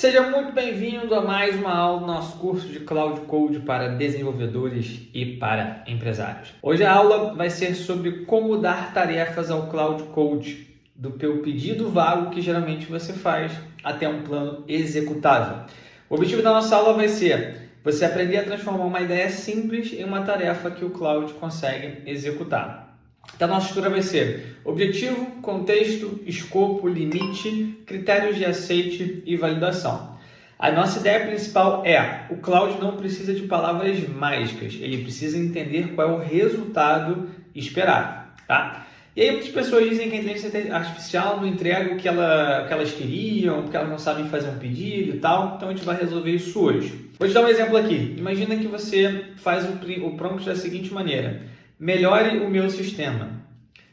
Seja muito bem-vindo a mais uma aula do nosso curso de Cloud Code para desenvolvedores e para empresários. Hoje a aula vai ser sobre como dar tarefas ao Cloud Code, do teu pedido vago que geralmente você faz até um plano executável. O objetivo da nossa aula vai ser você aprender a transformar uma ideia simples em uma tarefa que o Cloud consegue executar. Então, a nossa estrutura vai ser objetivo, contexto, escopo, limite, critérios de aceite e validação. A nossa ideia principal é: o Cloud não precisa de palavras mágicas, ele precisa entender qual é o resultado esperado, tá? E aí muitas pessoas dizem que a inteligência artificial não entrega o que elas queriam, porque elas não sabem fazer um pedido e tal, então a gente vai resolver isso hoje. Vou te dar um exemplo aqui. Imagina que você faz o prompt da seguinte maneira: melhore o meu sistema.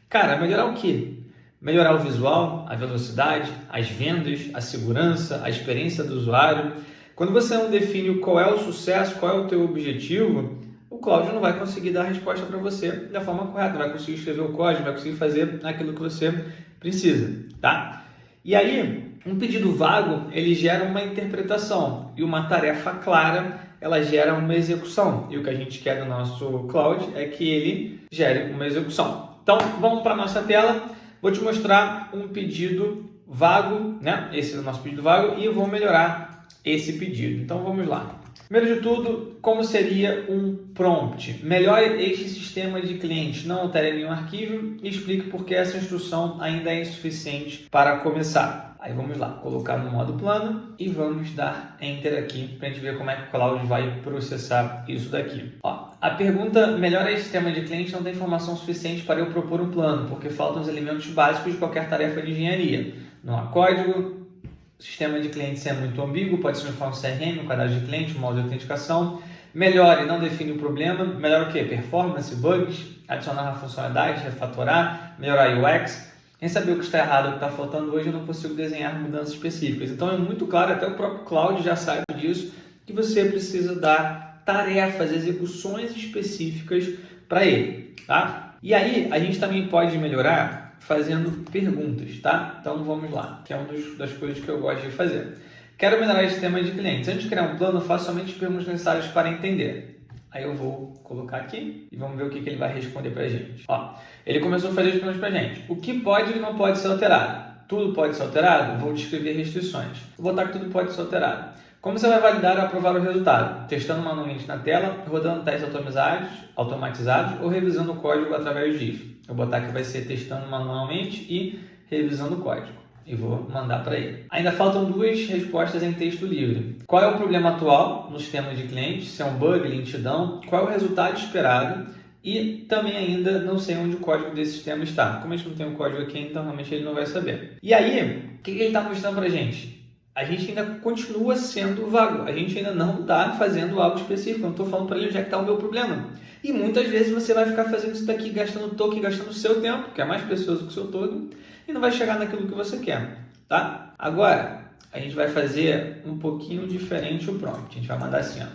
Cara, melhorar o quê? Melhorar o visual, a velocidade, as vendas, a segurança, a experiência do usuário. Quando você não define qual é o sucesso, qual é o teu objetivo, o Cloud não vai conseguir dar a resposta para você da forma correta, não vai conseguir escrever o código, não vai conseguir fazer aquilo que você precisa, tá? E aí, um pedido vago, ele gera uma interpretação, e uma tarefa clara, ela gera uma execução. E o que a gente quer do nosso Cloud é que ele gere uma execução. Então, vamos para a nossa tela. Vou te mostrar um pedido vago, né? Esse é o nosso pedido vago, e eu vou melhorar esse pedido. Então, vamos lá. Primeiro de tudo, como seria um prompt? Melhore este sistema de cliente, não altere nenhum arquivo e explique por que essa instrução ainda é insuficiente para começar. Aí vamos lá, colocar no modo plano e vamos dar Enter aqui para a gente ver como é que o Cloud vai processar isso daqui. Ó, a pergunta melhora esse sistema de cliente não tem informação suficiente para eu propor um plano, porque faltam os elementos básicos de qualquer tarefa de engenharia. Não há código. O sistema de clientes é muito ambíguo, pode ser um CRM, um cadastro de cliente, um modo de autenticação. Melhore, não define o problema. Melhora o quê? Performance, bugs, adicionar uma funcionalidade, refatorar, melhorar UX. Quem saber o que está errado, o que está faltando hoje, eu não consigo desenhar mudanças específicas. Então é muito claro, até o próprio Cloud já sabe disso, que você precisa dar tarefas, execuções específicas para ele, tá? E aí, a gente também pode melhorar fazendo perguntas, tá? Então vamos lá, que é uma das coisas que eu gosto de fazer. Quero melhorar o sistema de clientes. Antes de criar um plano, faço somente as perguntas necessárias para entender. Aí eu vou colocar aqui e vamos ver o que ele vai responder para a gente. Ó, ele começou a fazer as perguntas para a gente. O que pode e não pode ser alterado? Tudo pode ser alterado? Vou descrever restrições. Vou botar que tudo pode ser alterado. Como você vai validar ou aprovar o resultado? Testando manualmente na tela, rodando testes automatizados ou revisando o código através de if. Eu vou botar que vai ser testando manualmente e revisando o código. E vou mandar para ele. Ainda faltam duas respostas em texto livre. Qual é o problema atual no sistema de cliente? Se é um bug, lentidão? Qual é o resultado esperado? E também ainda não sei onde o código desse sistema está. Como a gente não tem o código aqui, então realmente ele não vai saber. E aí, o que ele está mostrando para a gente? A gente ainda continua sendo vago. A gente ainda não está fazendo algo específico. Eu não estou falando para ele onde é que está o meu problema. E muitas vezes você vai ficar fazendo isso daqui, gastando token, gastando o seu tempo, que é mais precioso que o seu token, e não vai chegar naquilo que você quer, tá? Agora, a gente vai fazer um pouquinho diferente o prompt. A gente vai mandar assim, ó.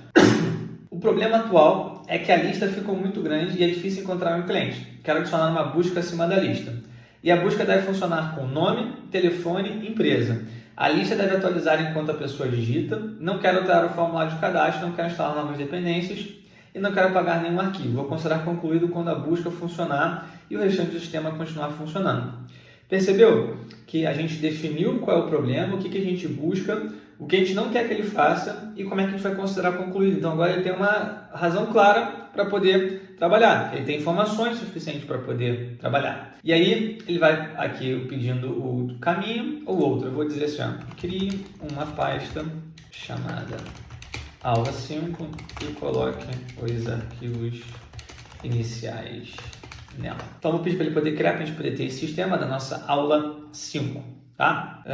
O problema atual é que a lista ficou muito grande e é difícil encontrar um cliente. Quero adicionar uma busca acima da lista. E a busca deve funcionar com nome, telefone, empresa. A lista deve atualizar enquanto a pessoa digita. Não quero alterar o formulário de cadastro, não quero instalar novas dependências e não quero apagar nenhum arquivo. Vou considerar concluído quando a busca funcionar e o restante do sistema continuar funcionando. Percebeu que a gente definiu qual é o problema, o que a gente busca, o que a gente não quer que ele faça e como é que a gente vai considerar concluído. Então agora ele tem uma razão clara para poder trabalhar. Ele tem informações suficientes para poder trabalhar. E aí ele vai aqui pedindo o caminho ou outro. Eu vou dizer assim, ó, crie uma pasta chamada aula 5 e coloque os arquivos iniciais nela. Então vou pedir para ele poder criar para a gente poder ter esse sistema da nossa aula 5, tá?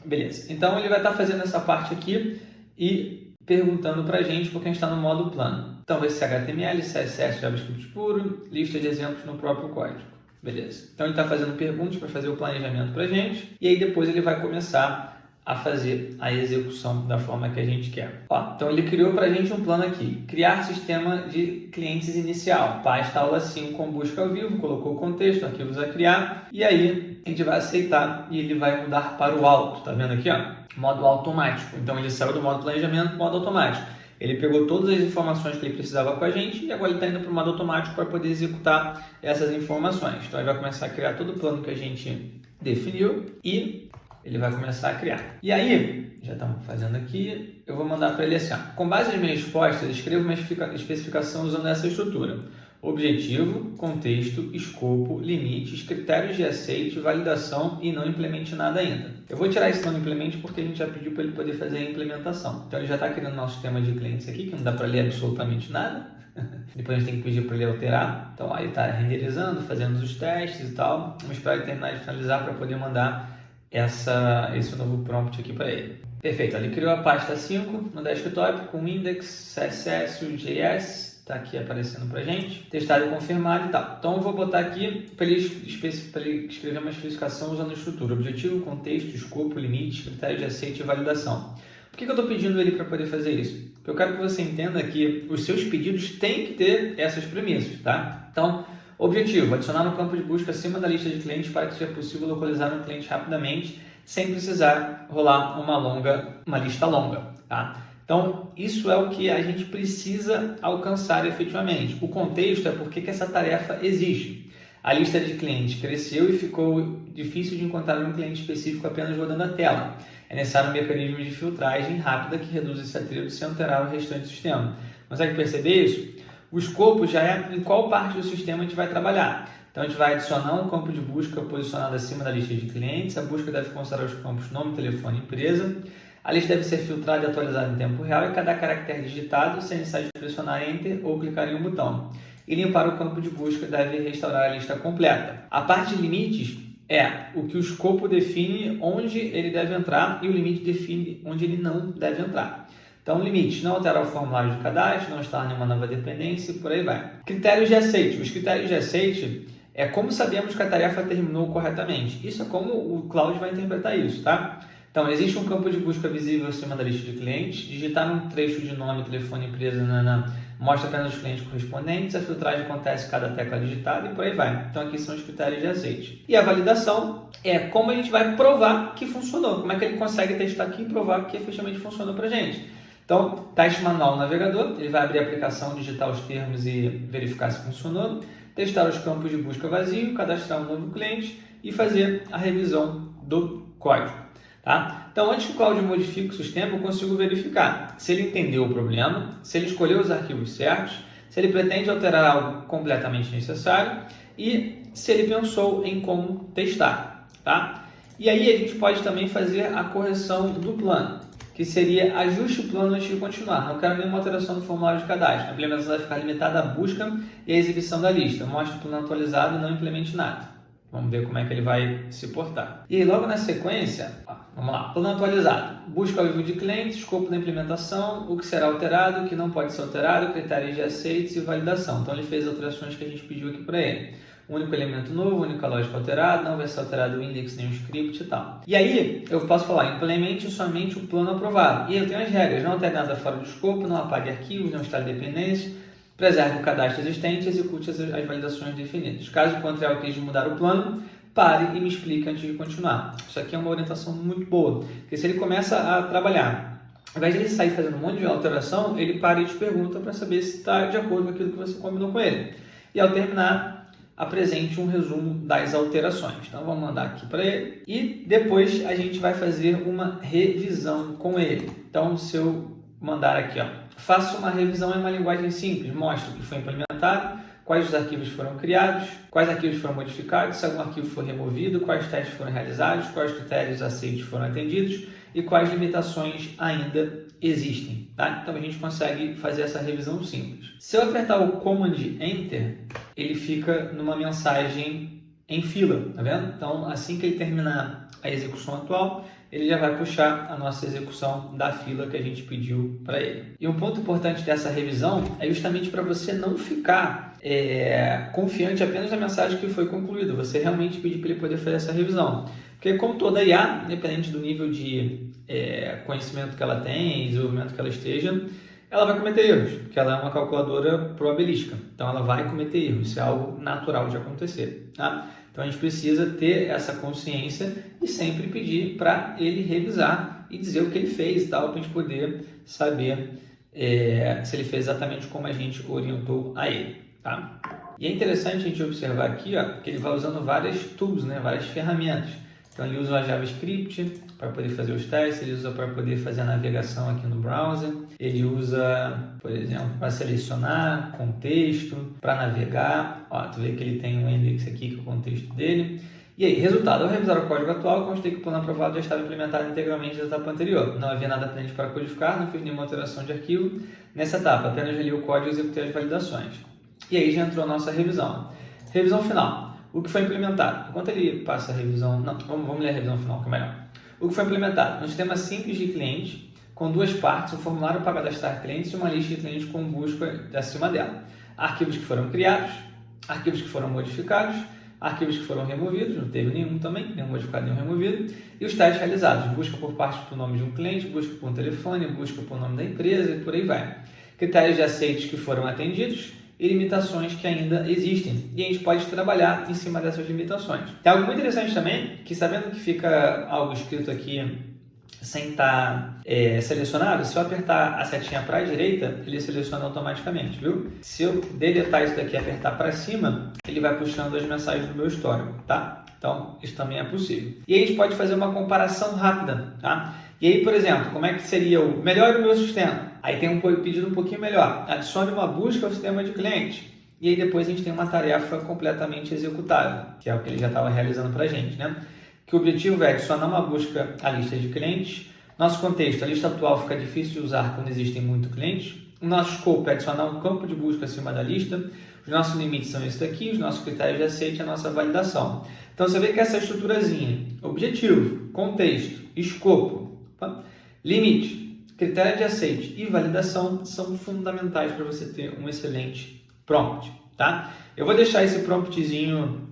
Beleza. Então ele vai estar fazendo essa parte aqui e perguntando para a gente porque a gente está no modo plano. Então vai ser HTML, CSS, JavaScript puro, lista de exemplos no próprio código. Beleza. Então ele está fazendo perguntas para fazer o planejamento para a gente e aí depois ele vai começar a fazer a execução da forma que a gente quer. Ó, então ele criou para a gente um plano aqui, criar sistema de clientes inicial, pasta aula 5 com busca ao vivo, colocou o contexto, arquivos a criar, e aí a gente vai aceitar e ele vai mudar para o auto. Tá vendo aqui, ó? Modo automático. Então ele saiu do modo planejamento para o modo automático. Ele pegou todas as informações que ele precisava com a gente e agora ele está indo para o modo automático para poder executar essas informações. Então ele vai começar a criar todo o plano que a gente definiu e ele vai começar a criar. E aí, já estamos fazendo aqui, eu vou mandar para ele assim, ó, com base nas minhas respostas, escreva uma especificação usando essa estrutura. Objetivo, contexto, escopo, limites, critérios de aceite, validação e não implemente nada ainda. Eu vou tirar esse não implemente porque a gente já pediu para ele poder fazer a implementação. Então ele já está criando nosso sistema de clientes aqui, que não dá para ler absolutamente nada. Depois a gente tem que pedir para ele alterar. Então aí está renderizando, fazendo os testes e tal. Vamos esperar ele terminar de finalizar para poder mandar esse novo prompt aqui para ele. Perfeito, ele criou a pasta 5 no desktop com index, CSS, JS. Está aqui aparecendo para a gente, testado e confirmado e tal. Então eu vou botar aqui para ele escrever uma especificação usando a estrutura: objetivo, contexto, escopo, limite, critério de aceite e validação. Por que eu estou pedindo ele para poder fazer isso? Porque eu quero que você entenda que os seus pedidos têm que ter essas premissas, tá? Então, objetivo: adicionar no campo de busca acima da lista de clientes para que seja possível localizar um cliente rapidamente, sem precisar rolar uma lista longa, tá? Então, isso é o que a gente precisa alcançar efetivamente. O contexto é porque que essa tarefa existe. A lista de clientes cresceu e ficou difícil de encontrar um cliente específico apenas rodando a tela. É necessário um mecanismo de filtragem rápida que reduz esse atrito sem alterar o restante do sistema. Consegue perceber isso? O escopo já é em qual parte do sistema a gente vai trabalhar. Então, a gente vai adicionar um campo de busca posicionado acima da lista de clientes. A busca deve considerar os campos nome, telefone e empresa. A lista deve ser filtrada e atualizada em tempo real e cada caractere digitado sem necessidade de pressionar Enter ou clicar em um botão. E limpar o campo de busca deve restaurar a lista completa. A parte de limites é o que o escopo define onde ele deve entrar e o limite define onde ele não deve entrar. Então, limites: não alterar o formulário de cadastro, não instalar nenhuma nova dependência e por aí vai. Critérios de aceite. Os critérios de aceite é como sabemos que a tarefa terminou corretamente. Isso é como o Cloud vai interpretar isso, tá? Então, existe um campo de busca visível acima da lista de clientes. Digitar um trecho de nome, telefone, empresa, mostra apenas os clientes correspondentes. A filtragem acontece em cada tecla digitada e por aí vai. Então, aqui são os critérios de aceite. E a validação é como a gente vai provar que funcionou. Como é que ele consegue testar aqui e provar que efetivamente funcionou para a gente. Então, teste manual no navegador. Ele vai abrir a aplicação, digitar os termos e verificar se funcionou. Testar os campos de busca vazio, cadastrar um novo cliente e fazer a revisão do código. Tá? Então, antes que o Cloud modifique o sistema, eu consigo verificar se ele entendeu o problema, se ele escolheu os arquivos certos, se ele pretende alterar algo completamente necessário e se ele pensou em como testar. Tá? E aí a gente pode também fazer a correção do plano, que seria ajuste o plano antes de continuar. Não quero nenhuma alteração no formulário de cadastro. A implementação vai ficar limitada à busca e à exibição da lista. Mostre o plano atualizado e não implemente nada. Vamos ver como é que ele vai se portar. E aí, logo na sequência, vamos lá, plano atualizado. Busca o alvo de clientes, escopo da implementação, o que será alterado, o que não pode ser alterado, critérios de aceites e validação. Então, ele fez as alterações que a gente pediu aqui para ele. Único elemento novo, única lógica alterada, não vai ser alterado o index nem o script e tal. E aí, eu posso falar, implemente somente o plano aprovado. E aí eu tenho as regras: não altere nada fora do escopo, não apague arquivos, não instale dependências, preserve o cadastro existente e execute as validações definidas. Caso encontre algo que queira mudar o plano, pare e me explique antes de continuar. Isso aqui é uma orientação muito boa, porque se ele começa a trabalhar, ao invés de ele sair fazendo um monte de alteração, ele para e te pergunta para saber se está de acordo com aquilo que você combinou com ele. E ao terminar, apresente um resumo das alterações. Então vamos mandar aqui para ele e depois a gente vai fazer uma revisão com ele. Então, se eu mandar aqui, faça uma revisão em uma linguagem simples, mostre o que foi implementado, quais os arquivos foram criados, quais arquivos foram modificados, se algum arquivo foi removido, quais testes foram realizados, quais critérios aceitos foram atendidos e quais limitações ainda existem. Tá? Então a gente consegue fazer essa revisão simples. Se eu apertar o Command Enter, ele fica numa mensagem em fila, tá vendo? Então, assim que ele terminar a execução atual, ele já vai puxar a nossa execução da fila que a gente pediu para ele. E um ponto importante dessa revisão é justamente para você não ficar confiante apenas na mensagem que foi concluída. Você realmente pedir para ele poder fazer essa revisão. Porque como toda IA, independente do nível de conhecimento que ela tem, desenvolvimento que ela esteja, ela vai cometer erros, porque ela é uma calculadora probabilística. Então ela vai cometer erros, isso é algo natural de acontecer. Tá? Então a gente precisa ter essa consciência e sempre pedir para ele revisar e dizer o que ele fez e tal, para a gente poder saber se ele fez exatamente como a gente orientou a ele, tá? E é interessante a gente observar aqui, ó, que ele vai usando várias tools, né, várias ferramentas. Então ele usa a JavaScript para poder fazer os testes, ele usa para poder fazer a navegação aqui no browser, ele usa, por exemplo, para selecionar contexto, para navegar. Ó, tu vê que ele tem um index aqui que é o contexto dele. E aí, resultado, ao revisar o código atual, constatei que o plano aprovado já estava implementado integralmente na etapa anterior. Não havia nada pendente para codificar, não fiz nenhuma alteração de arquivo nessa etapa, apenas reli o código e executei as validações. E aí já entrou a nossa revisão. Revisão final. O que foi implementado? Enquanto ele passa a revisão... Não, vamos ler a revisão final, que é melhor. O que foi implementado? Um sistema simples de cliente, com duas partes, um formulário para cadastrar clientes e uma lista de clientes com busca acima dela. Arquivos que foram criados, arquivos que foram modificados, arquivos que foram removidos, não teve nenhum também, nenhum modificado, nenhum removido, e os testes realizados, busca por parte do nome de um cliente, busca por um telefone, busca por nome da empresa e por aí vai. Critérios de aceites que foram atendidos e limitações que ainda existem, e a gente pode trabalhar em cima dessas limitações. Tem algo muito interessante também, que sabendo que fica algo escrito aqui sem estar selecionado, se eu apertar a setinha para a direita, ele seleciona automaticamente, viu? Se eu deletar isso daqui e apertar para cima, ele vai puxando as mensagens do meu histórico, tá? Então, isso também é possível. E aí a gente pode fazer uma comparação rápida, tá? E aí, por exemplo, como é que seria o melhor o meu sistema? Aí tem um pedido um pouquinho melhor. Adicione uma busca ao sistema de cliente. E aí depois a gente tem uma tarefa completamente executável, que é o que ele já estava realizando para a gente, né? Que o objetivo é adicionar uma busca à lista de clientes. Nosso contexto, a lista atual fica difícil de usar quando existem muitos clientes. O nosso scope é adicionar um campo de busca acima da lista. Os nossos limites são esses daqui, os nossos critérios de aceite e a nossa validação. Então você vê que essa estruturazinha, objetivo, contexto, escopo, limite, critério de aceite e validação são fundamentais para você ter um excelente prompt, tá? Eu vou deixar esse promptzinho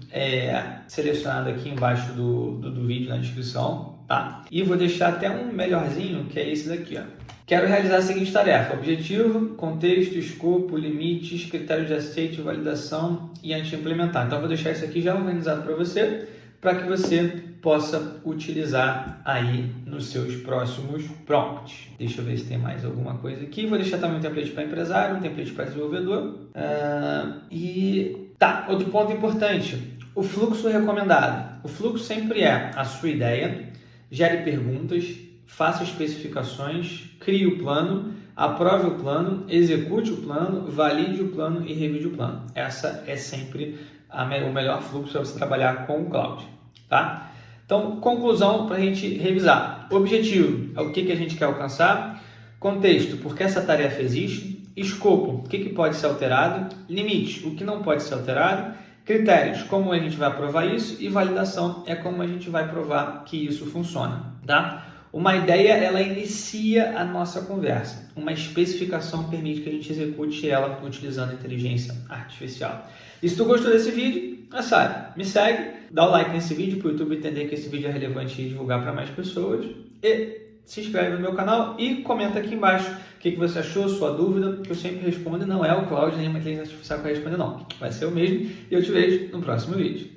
selecionado aqui embaixo do vídeo na descrição, tá? E vou deixar até um melhorzinho, que é esse daqui, ó. Quero realizar a seguinte tarefa: objetivo, contexto, escopo, limites, critérios de aceite, validação e antes de implementar. Então, eu vou deixar isso aqui já organizado para que você possa utilizar aí nos seus próximos prompts. Deixa eu ver se tem mais alguma coisa aqui. Vou deixar também um template para empresário, um template para desenvolvedor. Outro ponto importante, o fluxo recomendado. O fluxo sempre é a sua ideia, gere perguntas, faça especificações, crie o plano, aprove o plano, execute o plano, valide o plano e revide o plano. Essa é sempre o melhor fluxo para você trabalhar com o Cloud, tá? Então, conclusão para a gente revisar. Objetivo é o que a gente quer alcançar. Contexto, por que essa tarefa existe. Escopo, o que pode ser alterado. Limite, o que não pode ser alterado. Critérios, como a gente vai provar isso. E validação é como a gente vai provar que isso funciona, tá? Uma ideia, ela inicia a nossa conversa. Uma especificação permite que a gente execute ela utilizando a inteligência artificial. E se tu gostou desse vídeo, já sabe, me segue, dá o like nesse vídeo para o YouTube entender que esse vídeo é relevante e divulgar para mais pessoas. E se inscreve no meu canal e comenta aqui embaixo o que você achou, sua dúvida, que eu sempre respondo. Não é o Cloud nem uma inteligência artificial que vai responder, não. Vai ser eu mesmo e eu te vejo no próximo vídeo.